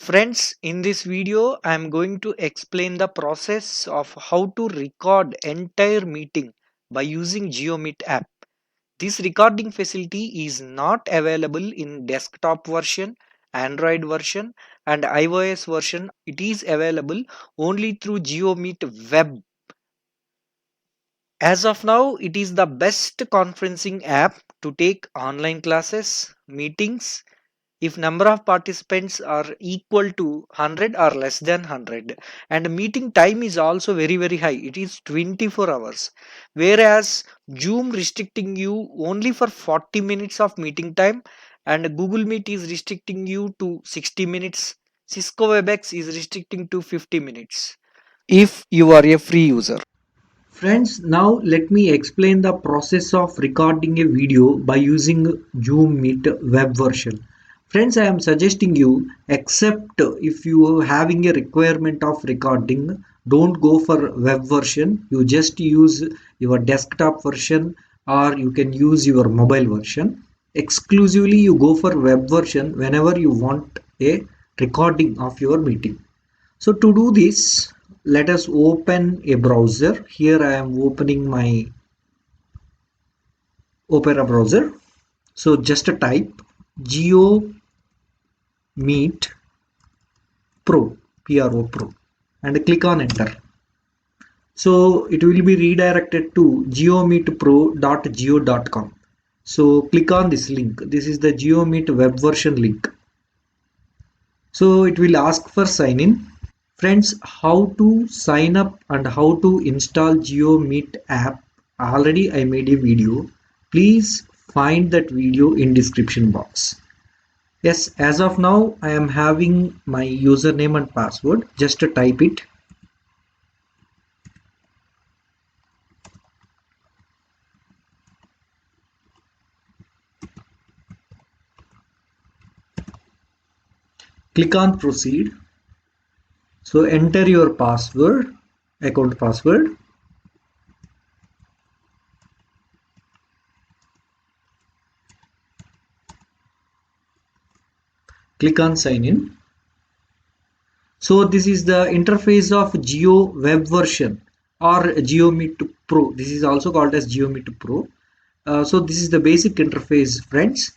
Friends, in this video, I am going to explain the process of how to record entire meeting by using GeoMeet app. This recording facility is not available in desktop version, Android version and iOS version. It is available only through GeoMeet web. As of now, it is the best conferencing app to take online classes, meetings, if number of participants are equal to 100 or less than 100, and meeting time is also very high, it is 24 hours, whereas Zoom restricting you only for 40 minutes of meeting time, and Google Meet is restricting you to 60 minutes. Cisco Webex is restricting to 50 minutes if you are a free user. Friends, now let me explain the process of recording a video by using Zoom Meet web version. Friends, I am suggesting you, except if you are having a requirement of recording, don't go for web version. You just use your desktop version or you can use your mobile version. Exclusively, you go for web version whenever you want a recording of your meeting. So to do this, let us open a browser. Here I am opening my Opera browser. So just type GeoMeet Pro, PRO Pro, and click on enter. So it will be redirected to geomeetpro.geo.com. So click on this link. This is the GeoMeet web version link. So it will ask for sign in. Friends, how to sign up and how to install GeoMeet app, already I made a video. Please find that video in description box. Yes, as of now I am having my username and password. Just type it. Click on proceed. So enter your password, account password. Click on sign in. So this is the interface of Geo web version or GeoMeet Pro. This is also called as GeoMeet Pro. So this is the basic interface, friends.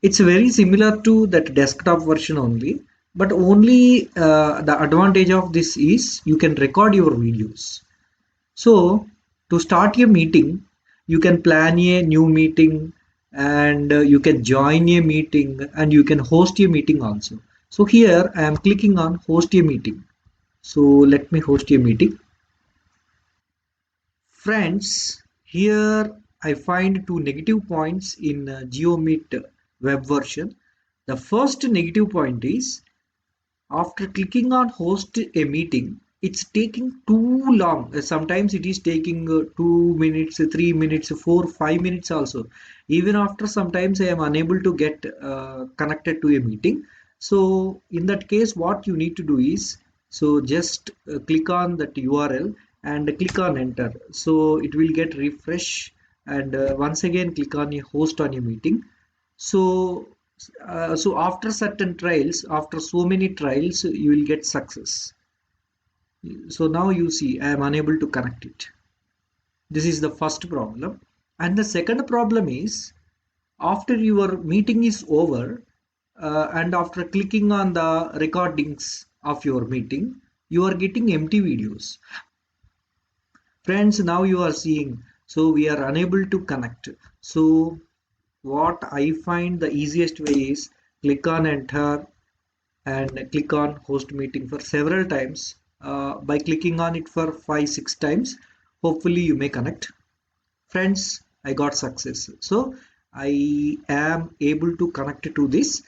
It's very similar to that desktop version only, but only the advantage of this is you can record your videos. So to start a meeting, you can plan a new meeting, and you can join a meeting, and you can host a meeting also. So here I am clicking on host a meeting. So let me host a meeting. Friends, here I find two negative points in GeoMeet web version. The first negative point is, after clicking on host a meeting, it's taking too long. Sometimes it is taking 2 minutes, 3 minutes, 4, 5 minutes also. Even after, sometimes I am unable to get connected to a meeting. So in that case, what you need to do is, so just click on that URL and click on enter. So it will get refresh, and once again click on a host on a meeting. So so after certain trials, after so many trials, you will get success. So now you see I am unable to connect it. This is the first problem. And the second problem is, after your meeting is over, and after clicking on the recordings of your meeting, you are getting empty videos. Friends, now you are seeing, so we are unable to connect. So what I find the easiest way is, click on enter and click on host meeting for several times. By clicking on it for 5 6 times, hopefully you may connect. Friends, I got success. So I am able to connect to this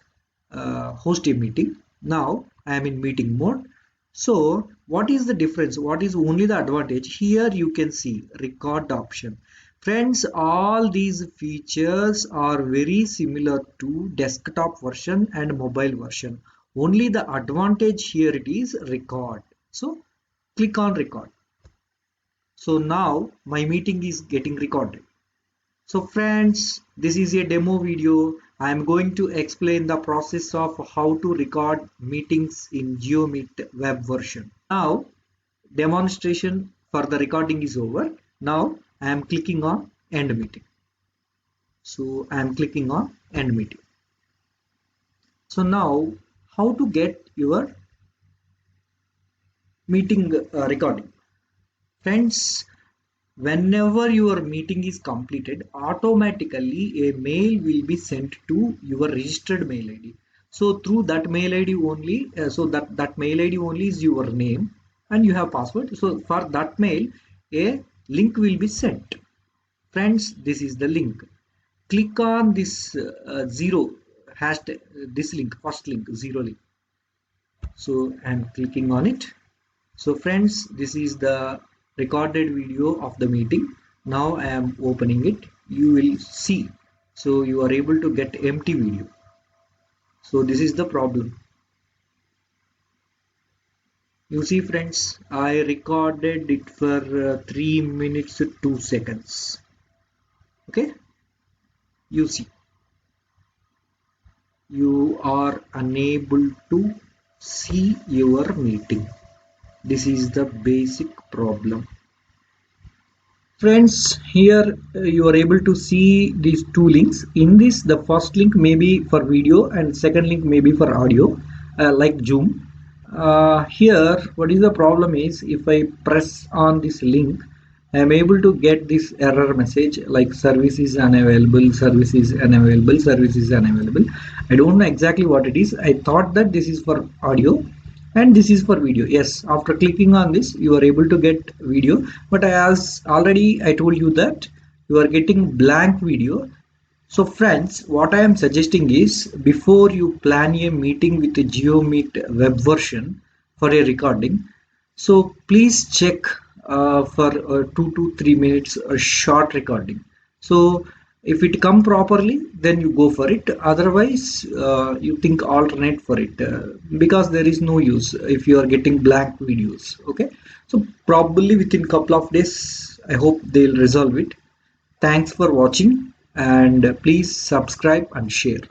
host a meeting. Now I am in meeting mode. So what is the difference? What is only the advantage? Here you can see record option. Friends, all these features are very similar to desktop version and mobile version. Only the advantage here it is record. So click on record. So now my meeting is getting recorded. So friends, this is a demo video. I'm going to explain the process of how to record meetings in GeoMeet web version. Now, demonstration for the recording is over. Now, I am clicking on end meeting. So, I am clicking on end meeting. So now, how to get your meeting recording? Friends, whenever your meeting is completed, automatically a mail will be sent to your registered mail ID. So through that mail ID only, that mail ID only is your name and you have password. So for that mail, a link will be sent. Friends, this is the link. Click on this zero hashtag, this link, first link, zero link. So I'm clicking on it. So friends, this is the recorded video of the meeting. Now I am opening it. You will see. So you are able to get empty video. So this is the problem. You see friends, I recorded it for 3 minutes 2 seconds. Okay, you see, you are unable to see your meeting. This is the basic problem. Friends, here you are able to see these two links. In this, the first link may be for video and second link may be for audio, like Zoom. Here, what is the problem is if I press on this link, I am able to get this error message like service is unavailable, service is unavailable, service is unavailable. I don't know exactly what it is. I thought that this is for audio and this is for video. Yes, after clicking on this you are able to get video, but as already I told you that you are getting blank video. So friends, what I am suggesting is before you plan a meeting with a GeoMeet web version for a recording, so please check for 2 to 3 minutes a short recording. So if it come properly, then you go for it. Otherwise, you think alternate for it because there is no use if you are getting blank videos. Okay, so probably within couple of days, I hope they'll resolve it. Thanks for watching and please subscribe and share.